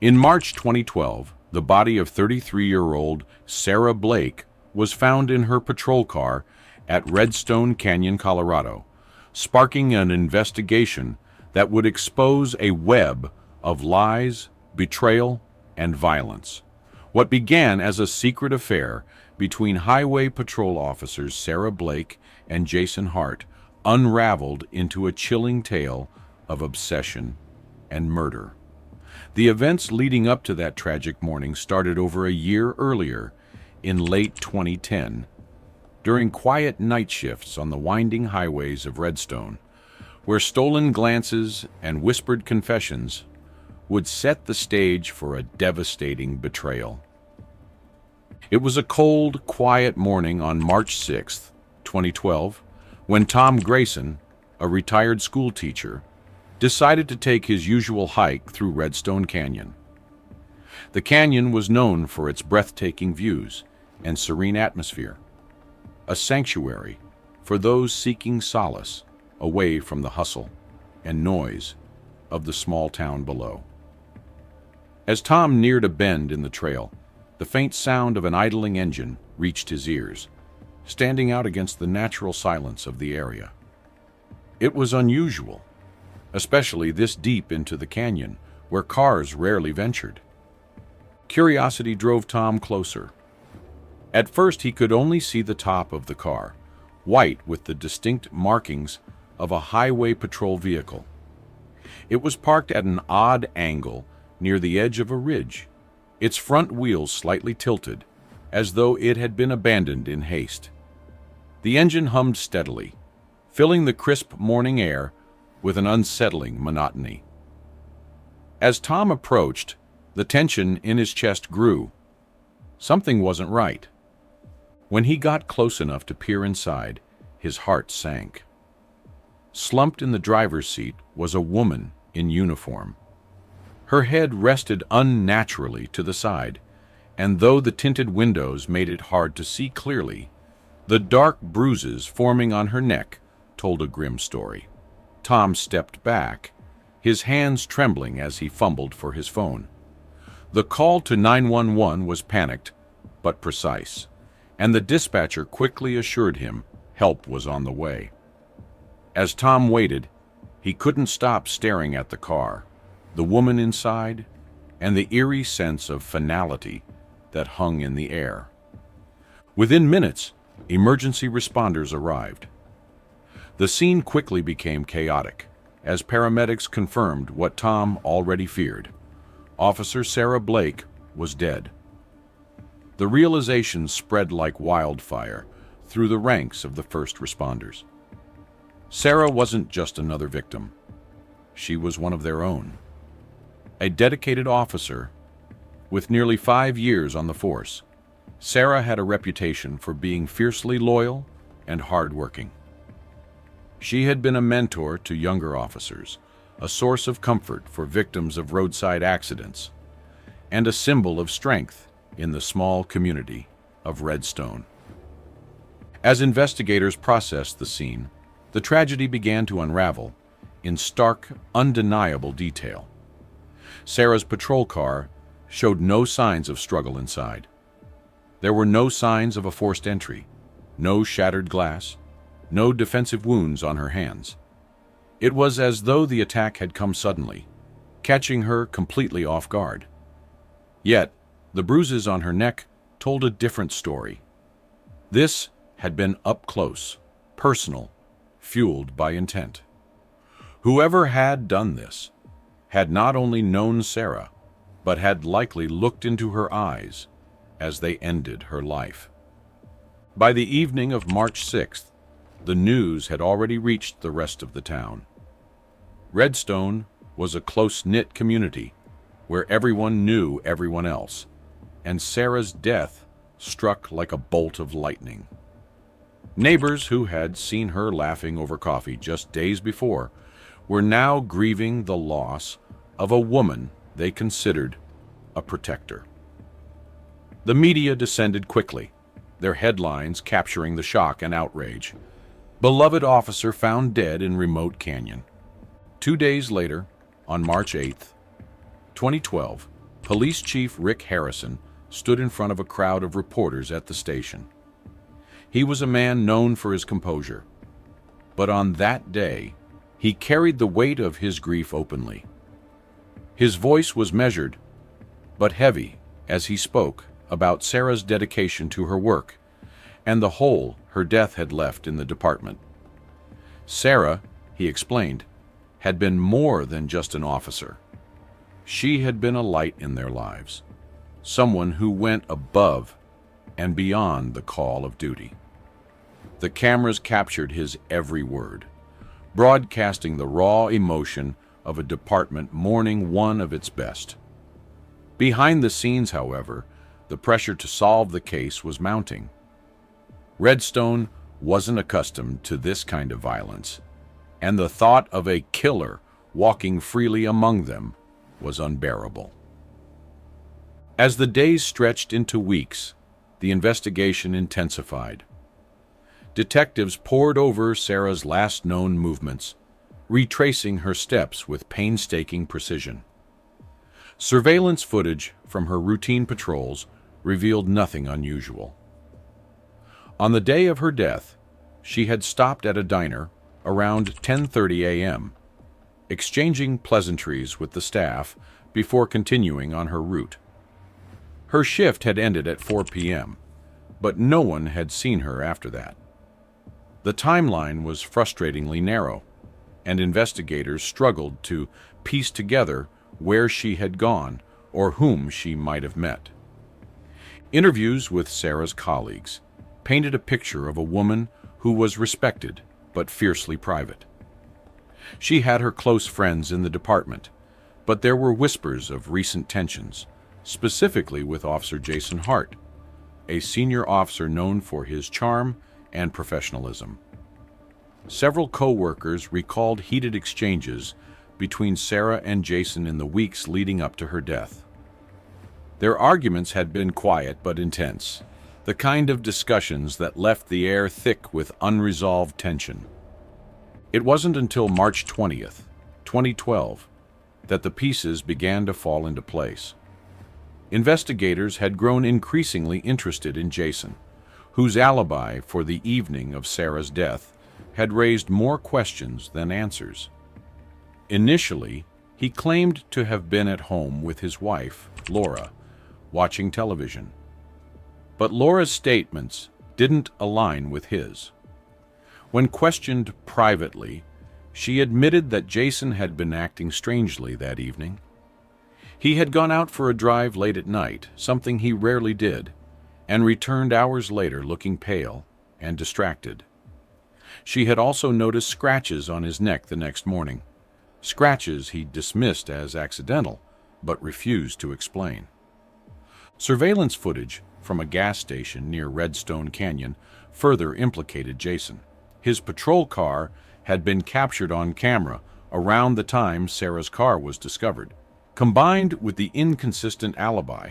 In March 2012, the body of 33-year-old Sarah Blake was found in her patrol car at Redstone Canyon, Colorado, sparking an investigation that would expose a web of lies, betrayal, and violence. What began as a secret affair between Highway Patrol officers Sarah Blake and Jason Hart unraveled into a chilling tale of obsession and murder. The events leading up to that tragic morning started over a year earlier, in late 2010, during quiet night shifts on the winding highways of Redstone, where stolen glances and whispered confessions would set the stage for a devastating betrayal. It was a cold, quiet morning on March 6, 2012, when Tom Grayson, a retired school teacher, decided to take his usual hike through Redstone Canyon. The canyon was known for its breathtaking views and serene atmosphere, a sanctuary for those seeking solace away from the hustle and noise of the small town below. As Tom neared a bend in the trail, the faint sound of an idling engine reached his ears, standing out against the natural silence of the area. It was unusual, especially this deep into the canyon, where cars rarely ventured. Curiosity drove Tom closer. At first, he could only see the top of the car, white with the distinct markings of a highway patrol vehicle. It was parked at an odd angle near the edge of a ridge, its front wheels slightly tilted, as though it had been abandoned in haste. The engine hummed steadily, filling the crisp morning air with an unsettling monotony. As Tom approached, the tension in his chest grew. Something wasn't right. When he got close enough to peer inside, his heart sank. Slumped in the driver's seat was a woman in uniform. Her head rested unnaturally to the side, and though the tinted windows made it hard to see clearly, the dark bruises forming on her neck told a grim story. Tom stepped back, his hands trembling as he fumbled for his phone. The call to 911 was panicked, but precise, and the dispatcher quickly assured him help was on the way. As Tom waited, he couldn't stop staring at the car, the woman inside, and the eerie sense of finality that hung in the air. Within minutes, emergency responders arrived. The scene quickly became chaotic, as paramedics confirmed what Tom already feared. Officer Sarah Blake was dead. The realization spread like wildfire through the ranks of the first responders. Sarah wasn't just another victim. She was one of their own. A dedicated officer with nearly 5 years on the force, Sarah had a reputation for being fiercely loyal and hardworking. She had been a mentor to younger officers, a source of comfort for victims of roadside accidents, and a symbol of strength in the small community of Redstone. As investigators processed the scene, the tragedy began to unravel in stark, undeniable detail. Sarah's patrol car showed no signs of struggle inside. There were no signs of a forced entry, no shattered glass, no defensive wounds on her hands. It was as though the attack had come suddenly, catching her completely off guard. Yet, the bruises on her neck told a different story. This had been up close, personal, fueled by intent. Whoever had done this had not only known Sarah, but had likely looked into her eyes as they ended her life. By the evening of March 6th, the news had already reached the rest of the town. Redstone was a close-knit community where everyone knew everyone else, and Sarah's death struck like a bolt of lightning. Neighbors who had seen her laughing over coffee just days before were now grieving the loss of a woman they considered a protector. The media descended quickly, their headlines capturing the shock and outrage. Beloved officer found dead in remote canyon. 2 days later, on March 8th, 2012, Police Chief Rick Harrison stood in front of a crowd of reporters at the station. He was a man known for his composure, but on that day, he carried the weight of his grief openly. His voice was measured, but heavy as he spoke about Sarah's dedication to her work and the hole her death had left in the department. Sarah, he explained, had been more than just an officer. She had been a light in their lives, someone who went above and beyond the call of duty. The cameras captured his every word, broadcasting the raw emotion of a department mourning one of its best. Behind the scenes, however, the pressure to solve the case was mounting. Redstone wasn't accustomed to this kind of violence, and the thought of a killer walking freely among them was unbearable. As the days stretched into weeks, the investigation intensified. Detectives pored over Sarah's last known movements, retracing her steps with painstaking precision. Surveillance footage from her routine patrols revealed nothing unusual. On the day of her death, she had stopped at a diner around 10:30 a.m., exchanging pleasantries with the staff before continuing on her route. Her shift had ended at 4 p.m., but no one had seen her after that. The timeline was frustratingly narrow, and investigators struggled to piece together where she had gone or whom she might have met. Interviews with Sarah's colleagues painted a picture of a woman who was respected but fiercely private. She had her close friends in the department, but there were whispers of recent tensions, specifically with Officer Jason Hart, a senior officer known for his charm and professionalism. Several co-workers recalled heated exchanges between Sarah and Jason in the weeks leading up to her death. Their arguments had been quiet but intense, the kind of discussions that left the air thick with unresolved tension. It wasn't until March 20th, 2012, that the pieces began to fall into place. Investigators had grown increasingly interested in Jason, whose alibi for the evening of Sarah's death had raised more questions than answers. Initially, he claimed to have been at home with his wife, Laura, watching television. But Laura's statements didn't align with his. When questioned privately, she admitted that Jason had been acting strangely that evening. He had gone out for a drive late at night, something he rarely did, and returned hours later looking pale and distracted. She had also noticed scratches on his neck the next morning, scratches he dismissed as accidental, but refused to explain. Surveillance footage from a gas station near Redstone Canyon further implicated Jason. His patrol car had been captured on camera around the time Sarah's car was discovered. Combined with the inconsistent alibi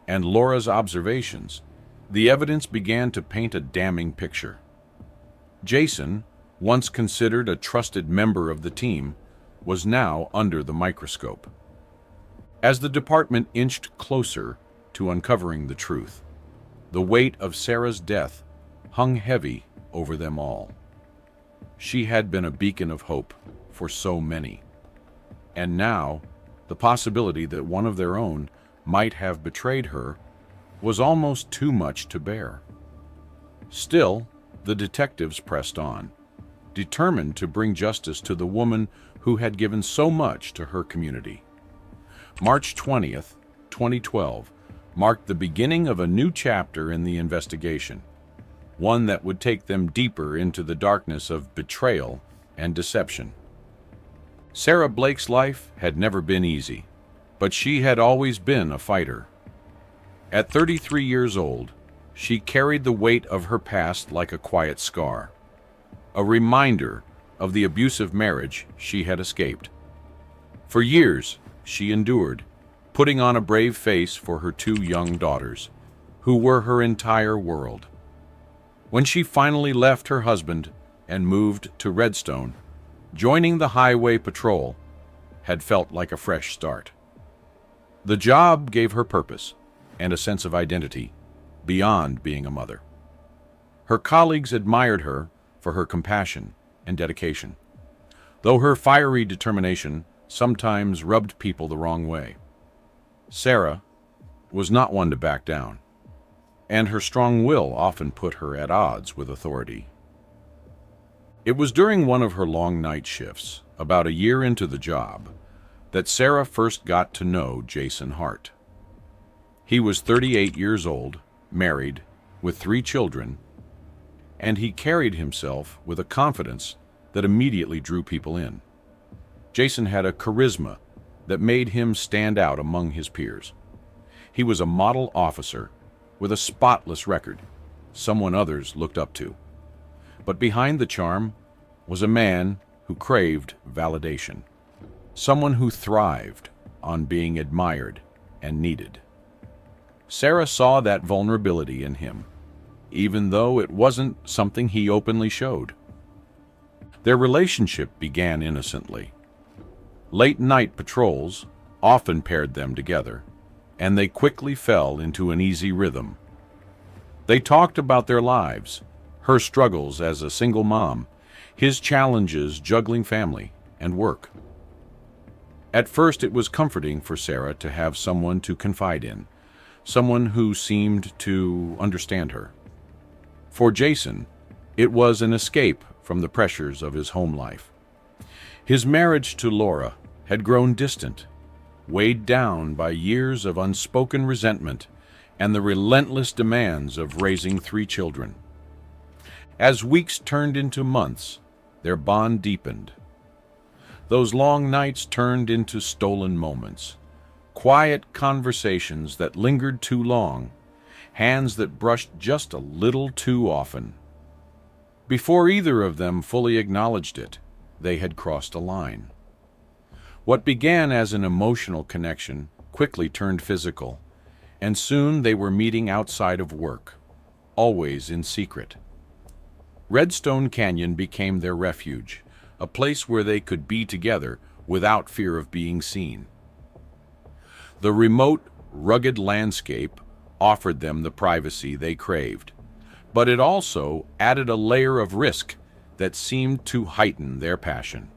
and Laura's observations, the evidence began to paint a damning picture. Jason, once considered a trusted member of the team, was now under the microscope. As the department inched closer to uncovering the truth, the weight of Sarah's death hung heavy over them all. She had been a beacon of hope for so many, and now the possibility that one of their own might have betrayed her was almost too much to bear. Still, the detectives pressed on, determined to bring justice to the woman who had given so much to her community. March 20th, 2012, marked the beginning of a new chapter in the investigation, one that would take them deeper into the darkness of betrayal and deception. Sarah Blake's life had never been easy, but she had always been a fighter. At 33 years old, she carried the weight of her past like a quiet scar, a reminder of the abusive marriage she had escaped. For years, she endured, putting on a brave face for her two young daughters, who were her entire world. When she finally left her husband and moved to Redstone, joining the highway patrol had felt like a fresh start. The job gave her purpose and a sense of identity beyond being a mother. Her colleagues admired her for her compassion and dedication, though her fiery determination sometimes rubbed people the wrong way. Sarah was not one to back down, and her strong will often put her at odds with authority. It was during one of her long night shifts, about a year into the job, that Sarah first got to know Jason Hart. He was 38 years old, married, with 3 children, and he carried himself with a confidence that immediately drew people in. Jason had a charisma that made him stand out among his peers. He was a model officer with a spotless record, someone others looked up to. But behind the charm was a man who craved validation, someone who thrived on being admired and needed. Sarah saw that vulnerability in him, even though it wasn't something he openly showed. Their relationship began innocently. Late-night patrols often paired them together, and they quickly fell into an easy rhythm. They talked about their lives, her struggles as a single mom, his challenges juggling family and work. At first, it was comforting for Sarah to have someone to confide in, someone who seemed to understand her. For Jason, it was an escape from the pressures of his home life. His marriage to Laura had grown distant, weighed down by years of unspoken resentment and the relentless demands of raising 3 children. As weeks turned into months, their bond deepened. Those long nights turned into stolen moments, quiet conversations that lingered too long, hands that brushed just a little too often. Before either of them fully acknowledged it, they had crossed a line. What began as an emotional connection quickly turned physical, and soon they were meeting outside of work, always in secret. Redstone Canyon became their refuge, a place where they could be together without fear of being seen. The remote, rugged landscape offered them the privacy they craved, but it also added a layer of risk that seemed to heighten their passion.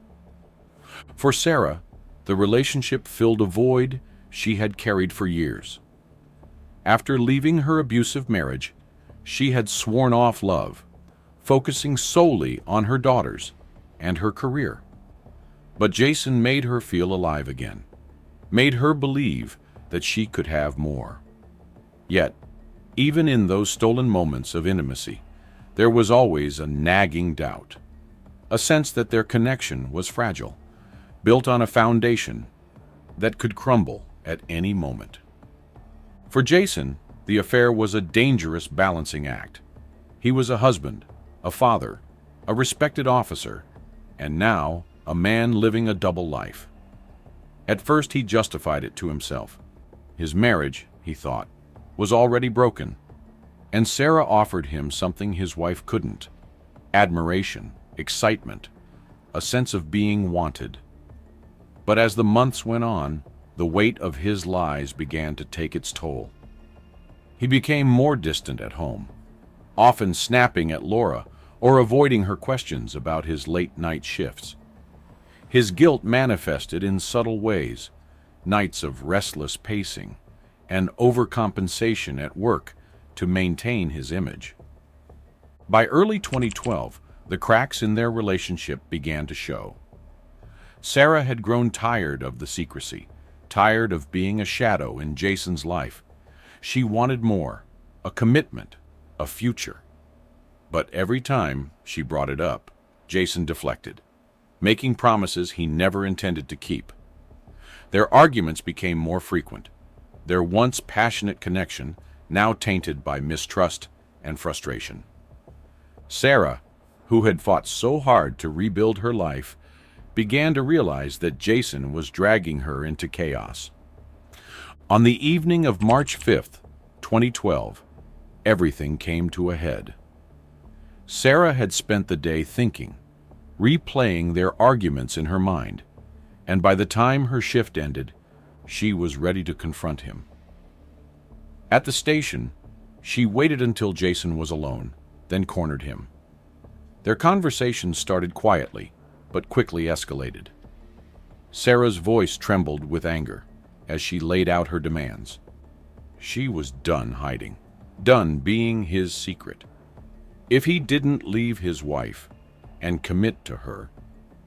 For Sarah, the relationship filled a void she had carried for years. After leaving her abusive marriage, she had sworn off love, focusing solely on her daughters and her career. But Jason made her feel alive again, made her believe that she could have more. Yet, even in those stolen moments of intimacy, there was always a nagging doubt, a sense that their connection was fragile, built on a foundation that could crumble at any moment. For Jason, the affair was a dangerous balancing act. He was a husband, a father, a respected officer, and now a man living a double life. At first he justified it to himself. His marriage, he thought, was already broken, and Sarah offered him something his wife couldn't: admiration, excitement, a sense of being wanted. But as the months went on, the weight of his lies began to take its toll. He became more distant at home, often snapping at Laura or avoiding her questions about his late-night shifts. His guilt manifested in subtle ways: nights of restless pacing and overcompensation at work to maintain his image. By early 2012, the cracks in their relationship began to show. Sarah had grown tired of the secrecy, tired of being a shadow in Jason's life. She wanted more, a commitment, a future. But every time she brought it up, Jason deflected, making promises he never intended to keep. Their arguments became more frequent, their once passionate connection now tainted by mistrust and frustration. Sarah, who had fought so hard to rebuild her life, began to realize that Jason was dragging her into chaos. On the evening of March 5th, 2012, everything came to a head. Sarah had spent the day thinking, replaying their arguments in her mind, and by the time her shift ended, She was ready to confront him. At the station, she waited until Jason was alone, then cornered him. Their conversation started quietly, but quickly escalated. Sarah's voice trembled with anger as she laid out her demands. She was done hiding, done being his secret. If he didn't leave his wife and commit to her,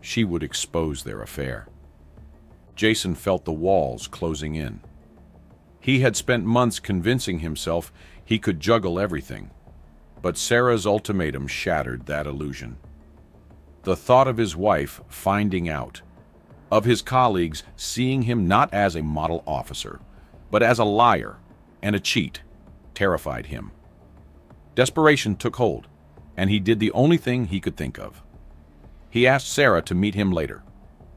she would expose their affair. Jason felt the walls closing in. He had spent months convincing himself he could juggle everything, but Sarah's ultimatum shattered that illusion. The thought of his wife finding out, of his colleagues seeing him not as a model officer, but as a liar and a cheat, terrified him. Desperation took hold, and he did the only thing he could think of. He asked Sarah to meet him later,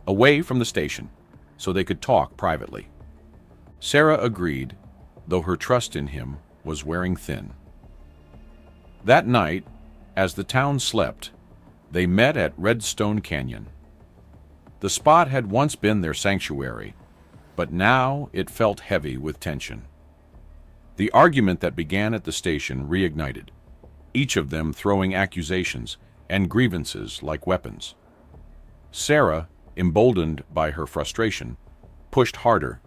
away from the station, so they could talk privately. Sarah agreed, though her trust in him was wearing thin. That night, as the town slept, they met at Redstone Canyon. The spot had once been their sanctuary, but now it felt heavy with tension. The argument that began at the station reignited, each of them throwing accusations and grievances like weapons. Sarah, emboldened by her frustration, pushed harder,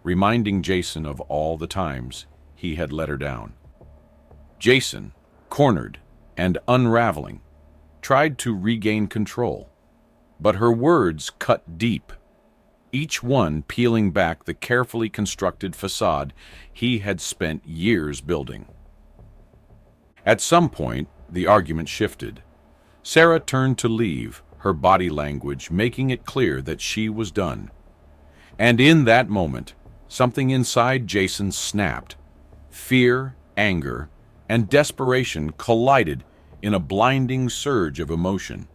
reminding Jason of all the times he had let her down. Jason, cornered and unraveling, tried to regain control, but her words cut deep, each one peeling back the carefully constructed facade he had spent years building. At some point, the argument shifted. Sarah turned to leave, her body language making it clear that she was done. And in that moment, something inside Jason snapped. Fear, anger, and desperation collided in a blinding surge of emotion.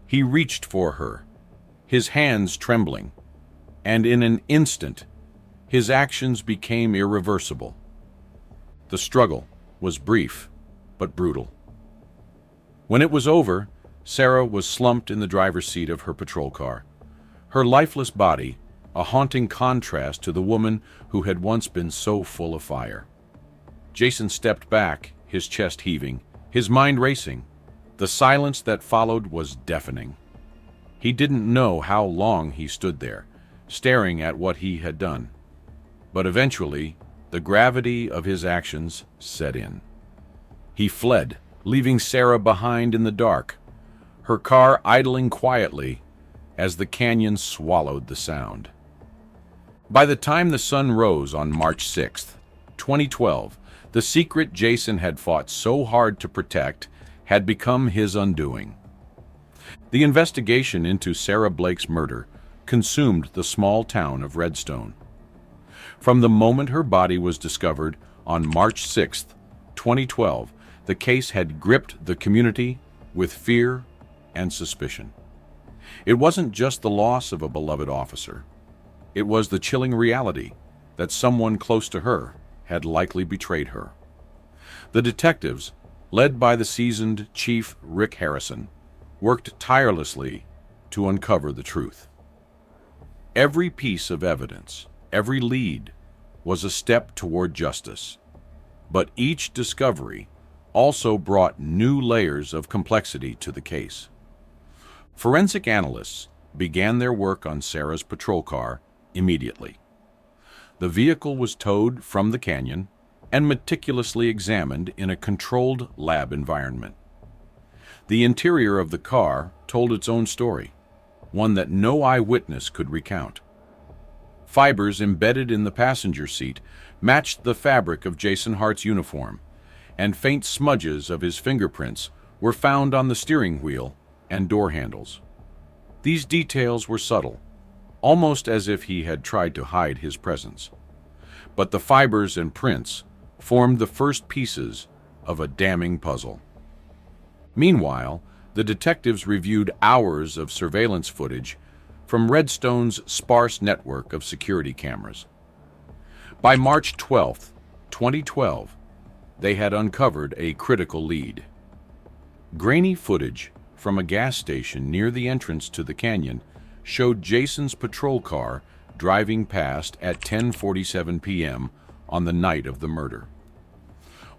He reached for her, his hands trembling, and in an instant, his actions became irreversible. The struggle was brief, but brutal. When it was over, Sarah was slumped in the driver's seat of her patrol car, her lifeless body a haunting contrast to the woman who had once been so full of fire. Jason stepped back, his chest heaving, his mind racing. The silence that followed was deafening. He didn't know how long he stood there, staring at what he had done. But eventually, the gravity of his actions set in. He fled, leaving Sarah behind in the dark, her car idling quietly as the canyon swallowed the sound. By the time the sun rose on March 6th, 2012, the secret Jason had fought so hard to protect had become his undoing. The investigation into Sarah Blake's murder consumed the small town of Redstone. From the moment her body was discovered on March 6th, 2012, the case had gripped the community with fear and suspicion. It wasn't just the loss of a beloved officer. It was the chilling reality that someone close to her had likely betrayed her. The detectives, led by the seasoned Chief Rick Harrison, worked tirelessly to uncover the truth. Every piece of evidence, every lead, was a step toward justice. But each discovery also brought new layers of complexity to the case. Forensic analysts began their work on Sarah's patrol car immediately. The vehicle was towed from the canyon and meticulously examined in a controlled lab environment. The interior of the car told its own story, one that no eyewitness could recount. Fibers embedded in the passenger seat matched the fabric of Jason Hart's uniform, and faint smudges of his fingerprints were found on the steering wheel and door handles. These details were subtle, almost as if he had tried to hide his presence. But the fibers and prints formed the first pieces of a damning puzzle. Meanwhile, the detectives reviewed hours of surveillance footage from Redstone's sparse network of security cameras. By March 12, 2012, they had uncovered a critical lead. Grainy footage from a gas station near the entrance to the canyon showed Jason's patrol car driving past at 10:47 p.m. on the night of the murder.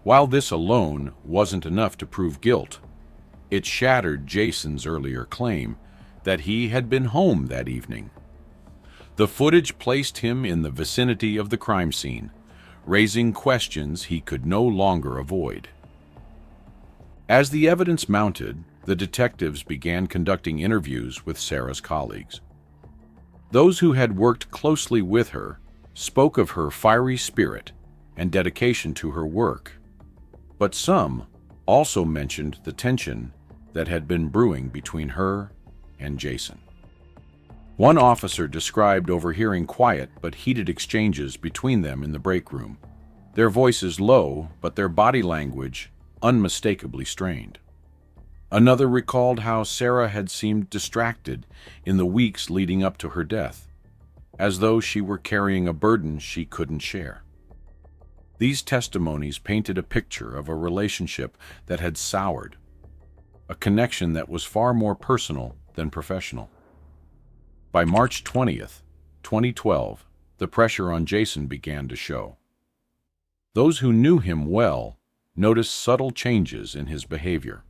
While this alone wasn't enough to prove guilt, it shattered Jason's earlier claim that he had been home that evening. The footage placed him in the vicinity of the crime scene, raising questions he could no longer avoid. As the evidence mounted, the detectives began conducting interviews with Sarah's colleagues. Those who had worked closely with her spoke of her fiery spirit and dedication to her work, but some also mentioned the tension that had been brewing between her and Jason. One officer described overhearing quiet but heated exchanges between them in the break room, their voices low but their body language unmistakably strained. Another recalled how Sarah had seemed distracted in the weeks leading up to her death, as though she were carrying a burden she couldn't share. These testimonies painted a picture of a relationship that had soured, a connection that was far more personal than professional. By March 20th, 2012, the pressure on Jason began to show. Those who knew him well noticed subtle changes in his behavior.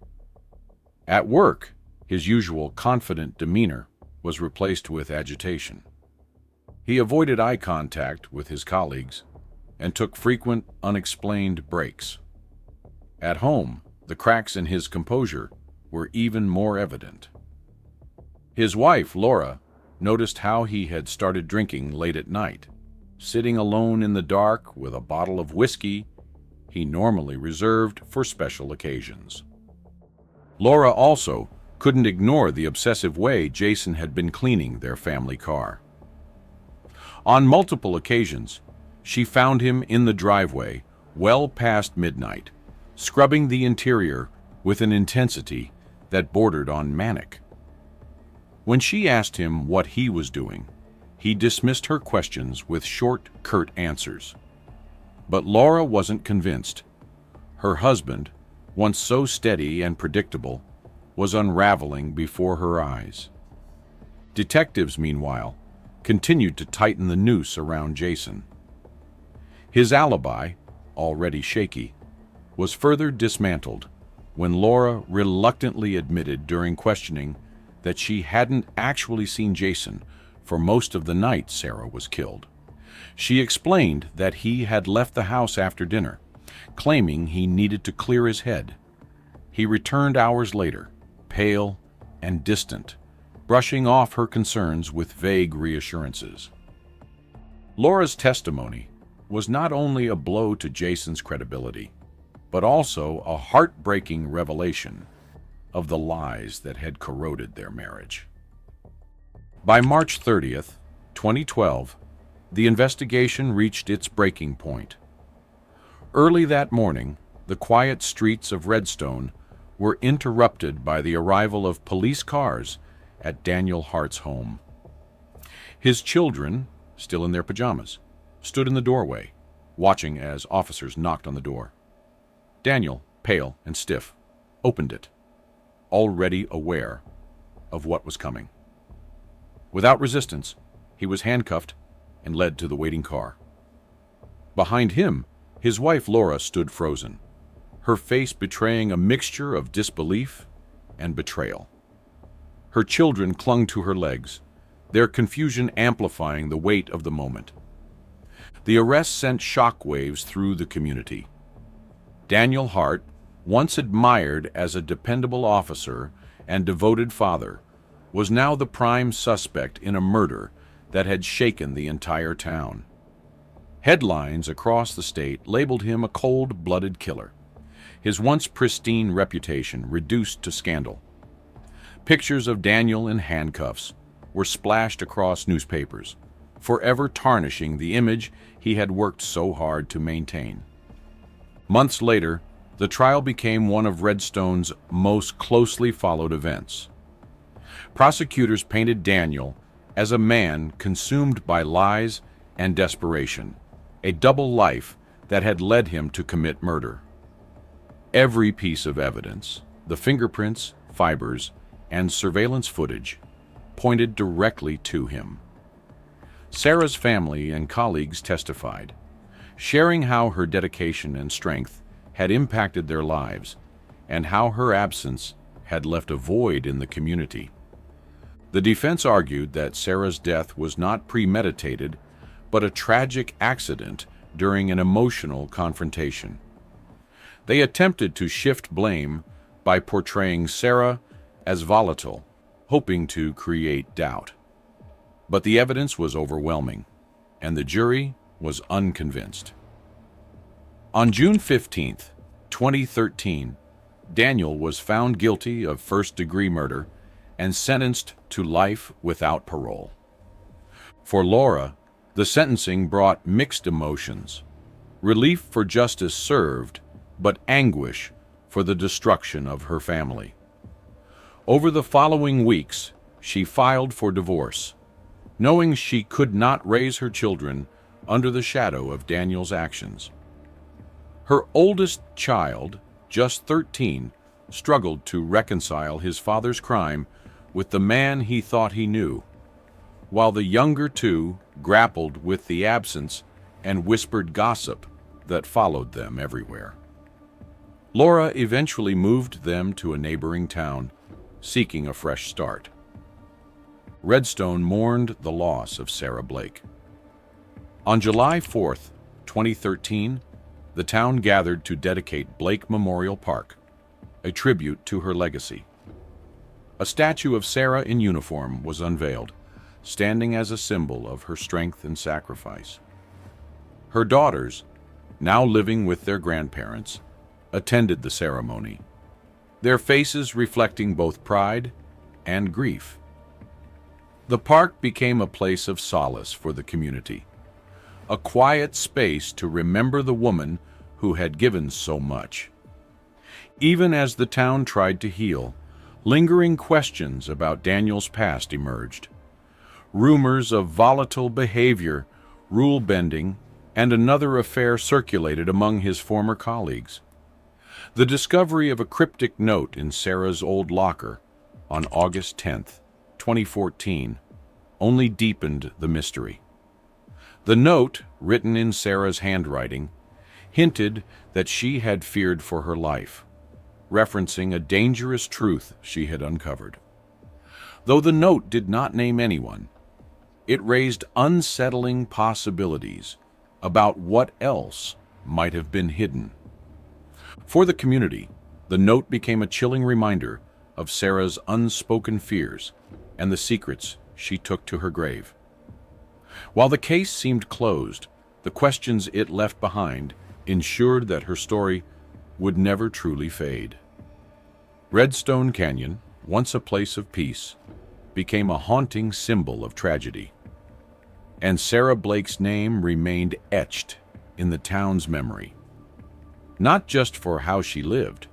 At work, his usual confident demeanor was replaced with agitation. He avoided eye contact with his colleagues and took frequent, unexplained breaks. At home, the cracks in his composure were even more evident. His wife, Laura, noticed how he had started drinking late at night, sitting alone in the dark with a bottle of whiskey he normally reserved for special occasions. Laura also couldn't ignore the obsessive way Jason had been cleaning their family car. On multiple occasions, she found him in the driveway well past midnight, scrubbing the interior with an intensity that bordered on manic. When she asked him what he was doing, he dismissed her questions with short, curt answers. But Laura wasn't convinced. Her husband, once so steady and predictable, was unraveling before her eyes. Detectives, meanwhile, continued to tighten the noose around Jason. His alibi, already shaky, was further dismantled when Laura reluctantly admitted during questioning that she hadn't actually seen Jason for most of the night Sarah was killed. She explained that he had left the house after dinner, claiming he needed to clear his head. He returned hours later, pale and distant, brushing off her concerns with vague reassurances. Laura's testimony was not only a blow to Jason's credibility, but also a heartbreaking revelation of the lies that had corroded their marriage. By March 30th, 2012, the investigation reached its breaking point. Early that morning, the quiet streets of Redstone were interrupted by the arrival of police cars at Daniel Hart's home. His children, still in their pajamas, stood in the doorway, watching as officers knocked on the door. Daniel, pale and stiff, opened it, already aware of what was coming. Without resistance, he was handcuffed and led to the waiting car. Behind him, his wife Laura stood frozen, her face betraying a mixture of disbelief and betrayal. Her children clung to her legs, their confusion amplifying the weight of the moment. The arrest sent shockwaves through the community. Daniel Hart, once admired as a dependable officer and devoted father, was now the prime suspect in a murder that had shaken the entire town. Headlines across the state labeled him a cold-blooded killer, his once pristine reputation reduced to scandal. Pictures of Daniel in handcuffs were splashed across newspapers, forever tarnishing the image he had worked so hard to maintain. Months later, the trial became one of Redstone's most closely followed events. Prosecutors painted Daniel as a man consumed by lies and desperation, a double life that had led him to commit murder. Every piece of evidence, the fingerprints, fibers, and surveillance footage, pointed directly to him. Sarah's family and colleagues testified, sharing how her dedication and strength had impacted their lives and how her absence had left a void in the community. The defense argued that Sarah's death was not premeditated, but a tragic accident during an emotional confrontation. They attempted to shift blame by portraying Sarah as volatile, hoping to create doubt. But the evidence was overwhelming, and the jury was unconvinced. On June 15, 2013, Daniel was found guilty of first-degree murder and sentenced to life without parole. For Laura, the sentencing brought mixed emotions: relief for justice served, but anguish for the destruction of her family. Over the following weeks, she filed for divorce, knowing she could not raise her children under the shadow of Daniel's actions. Her oldest child, just 13, struggled to reconcile his father's crime with the man he thought he knew, while the younger two grappled with the absence and whispered gossip that followed them everywhere. Laura eventually moved them to a neighboring town, seeking a fresh start. Redstone mourned the loss of Sarah Blake. On July 4, 2013, the town gathered to dedicate Blake Memorial Park, a tribute to her legacy. A statue of Sarah in uniform was unveiled, standing as a symbol of her strength and sacrifice. Her daughters, now living with their grandparents, attended the ceremony, their faces reflecting both pride and grief. The park became a place of solace for the community, a quiet space to remember the woman who had given so much. Even as the town tried to heal, lingering questions about Daniel's past emerged. Rumors of volatile behavior, rule-bending, and another affair circulated among his former colleagues. The discovery of a cryptic note in Sarah's old locker on August 10, 2014, only deepened the mystery. The note, written in Sarah's handwriting, hinted that she had feared for her life, referencing a dangerous truth she had uncovered. Though the note did not name anyone, it raised unsettling possibilities about what else might have been hidden. For the community, the note became a chilling reminder of Sarah's unspoken fears and the secrets she took to her grave. While the case seemed closed, the questions it left behind ensured that her story would never truly fade. Redstone Canyon, once a place of peace, became a haunting symbol of tragedy. And Sarah Blake's name remained etched in the town's memory, not just for how she lived,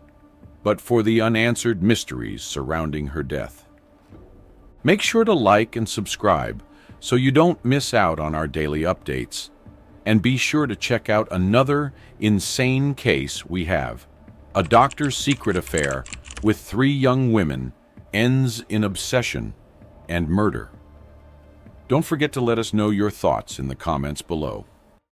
but for the unanswered mysteries surrounding her death. Make sure to like and subscribe so you don't miss out on our daily updates, and be sure to check out another insane case we have. A doctor's secret affair with 3 young women ends in obsession and murder. Don't forget to let us know your thoughts in the comments below.